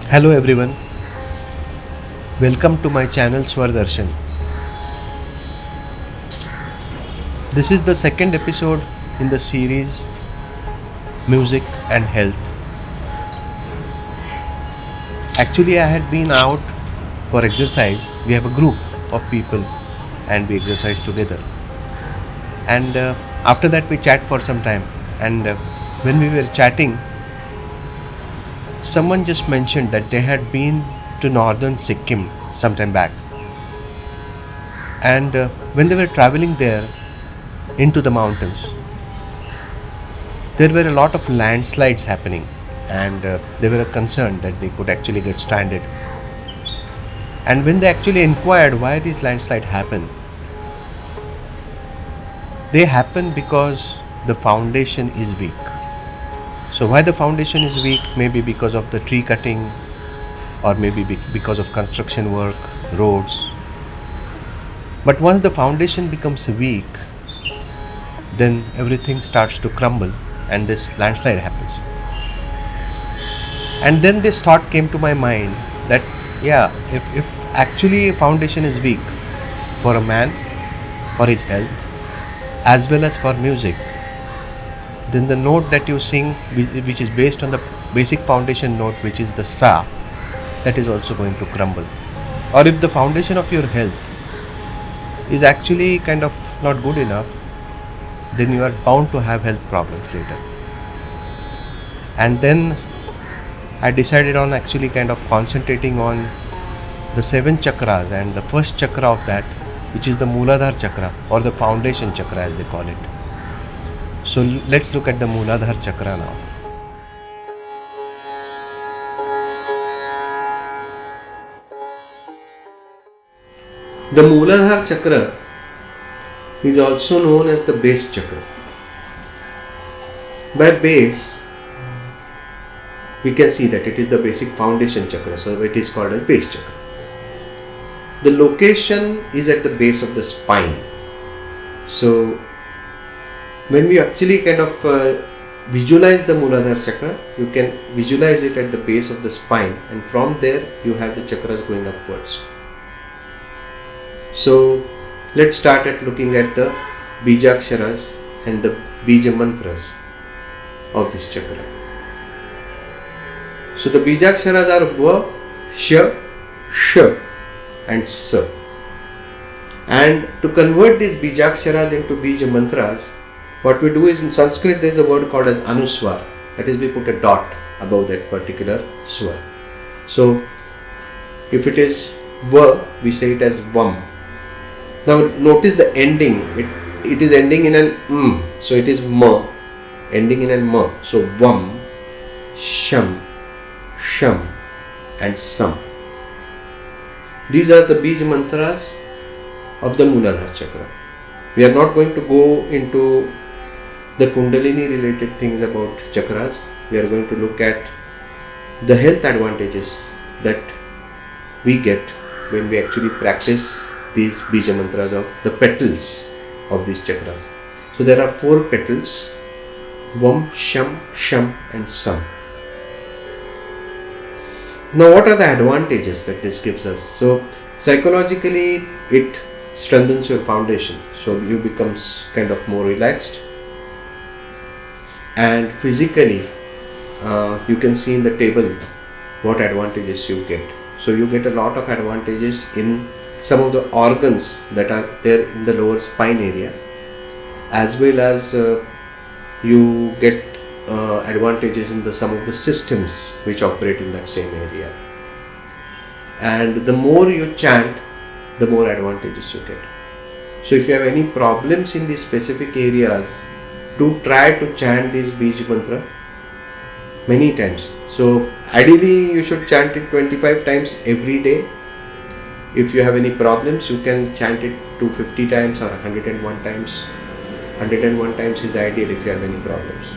Hello everyone, welcome to my channel Swardarshan. This is the second episode in the series Music and Health. Actually, I had been out for exercise. We have a group of people and we exercise together. And after that, we chat for some time. And when we were chatting, someone just mentioned that they had been to northern Sikkim sometime back. And when they were traveling there into the mountains, there were a lot of landslides happening, and they were concerned that they could actually get stranded. And when they actually inquired why these landslides happen, they happen because the foundation is weak. So why the foundation is weak? Maybe because of the tree cutting, or maybe because of construction work, roads. But once the foundation becomes weak, then everything starts to crumble and this landslide happens. And then this thought came to my mind that if actually foundation is weak for a man, for his health, as well as for music, then the note that you sing, which is based on the basic foundation note, which is the sa, that is also going to crumble. Or if the foundation of your health is actually kind of not good enough, then you are bound to have health problems later. And then I decided on actually kind of concentrating on the 7 chakras, and the first chakra of that, which is the Mooladhara chakra or the foundation chakra as they call it. So let's look at the Mooladhara chakra now. The Mooladhara chakra is also known as the base chakra. By base, we can see that it is the basic foundation chakra, so it is called as base chakra. The location is at the base of the spine. So when we actually kind of visualize the Mooladhara chakra, you can visualize it at the base of the spine, and from there you have the chakras going upwards. So let's start at looking at the Bijaksharas and the Bija mantras of this chakra. So the Bijaksharas are Va, Sha, Sh and S. And to convert these Bijaksharas into Bija mantras, what we do is, in Sanskrit there is a word called as Anuswar. That is, we put a dot above that particular swar. So if it is Va, we say it as Vam. Now notice the ending. It is ending in an so it is Ma, ending in an Ma. So Vam, Sham, Sham and Sam. These are the Bija mantras of the Mooladhara chakra. We are not going to go into the Kundalini related things about chakras. We are going to look at the health advantages that we get when we actually practice these Bija mantras of the petals of these chakras. So there are 4 petals: Vam, Sham, Sham and Sam. Now what are the advantages that this gives us? So psychologically it strengthens your foundation, so you become kind of more relaxed. And physically you can see in the table what advantages you get. So you get a lot of advantages in some of the organs that are there in the lower spine area, as well as you get advantages in some of the systems which operate in that same area. And the more you chant, the more advantages you get. So if you have any problems in these specific areas, do try to chant this Bija mantra many times. So ideally you should chant it 25 times every day. If you have any problems, you can chant it 250 times or 101 times. 101 times is ideal if you have any problems.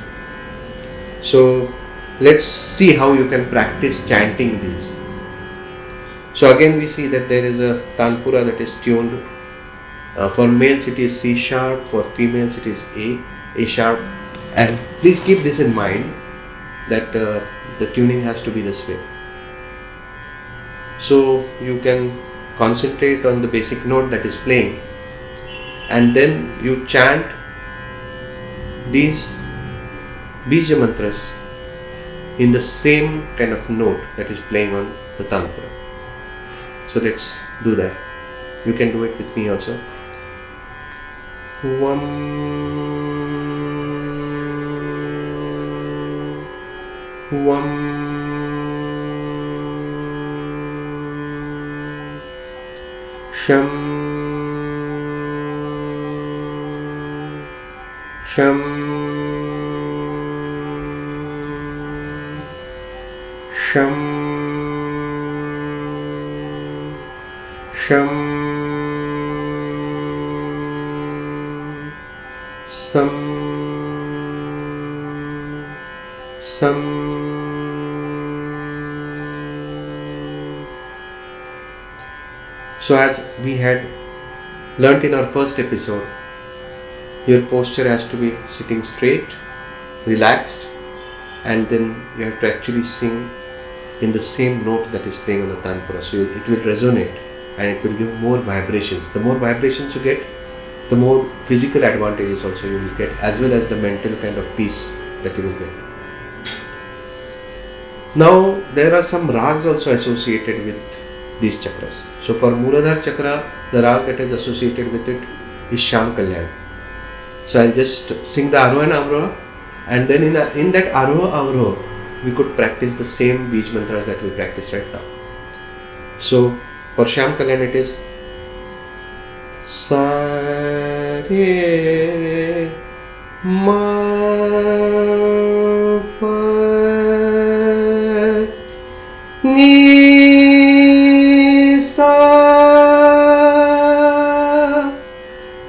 So let's see how you can practice chanting these. So again we see that there is a Tanpura that is tuned. For males it is C sharp, for females it is A sharp. And please keep this in mind that the tuning has to be this way. So you can concentrate on the basic note that is playing, and then you chant these bija mantras in the same kind of note that is playing on the tanpura. So let's do that. You can do it with me also. Vam Vam Sham Sham Sham Sham Sam Sam So as we had learnt in our first episode, your posture has to be sitting straight, relaxed, and then you have to actually sing in the same note that is playing on the tanpura. So it will resonate and it will give more vibrations. The more vibrations you get, the more physical advantages also you will get, as well as the mental kind of peace that you will get. Now there are some rags also associated with these chakras. So for Mooladhara chakra, the rag that is associated with it is Shyam Kalyan. So I'll just sing the Aroha and Avroha, and then in that Aroha Avroha, we could practice the same Bij mantras that we practice right now. So for Shyam Kalyan it is Sa Re Ma Pa Ni Sa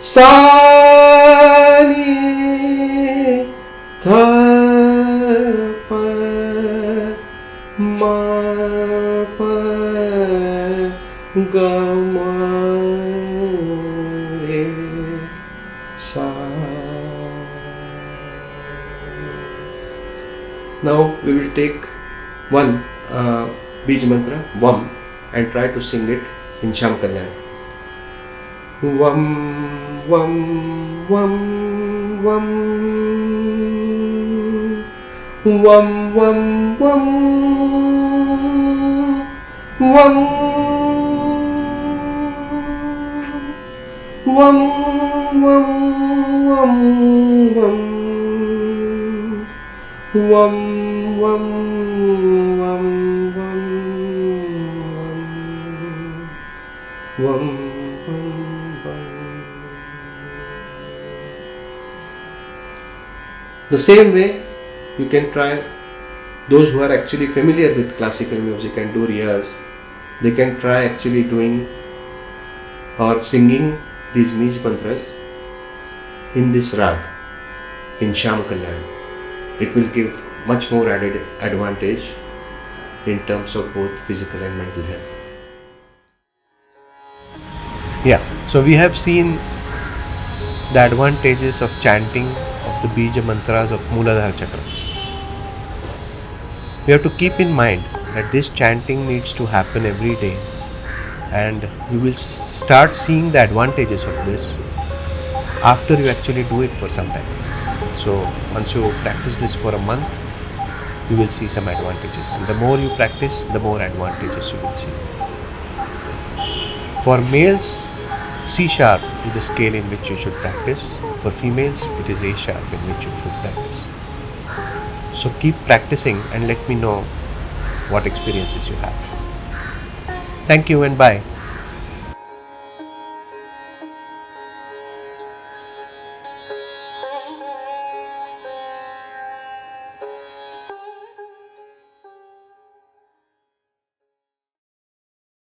Sa Ni Tha Pa Ma Pa Ga Ma Re Sa. Now we will take one Bij mantra, Vam, and try to sing it in Shyam Kalyan. Vam, Vam, Vam, Vam, Vam, Vam, Vam, Vam, Vam, Vam, Vam, Vam, Vam, Vam, Vam, Vam, Vam. The same way, you can try, those who are actually familiar with classical music and do riyaz, they can try actually doing or singing these Bij mantras in this rag, in Shyam Kalyan. It will give much more added advantage in terms of both physical and mental health. Yeah, so we have seen the advantages of chanting of the Bija mantras of Mooladhara chakra. We have to keep in mind that this chanting needs to happen every day, and you will start seeing the advantages of this after you actually do it for some time. So once you practice this for a month, you will see some advantages, and the more you practice, the more advantages you will see. For males, C sharp is the scale in which you should practice. For females, it is A sharp in which you should practice. So keep practicing and let me know what experiences you have. Thank you and bye.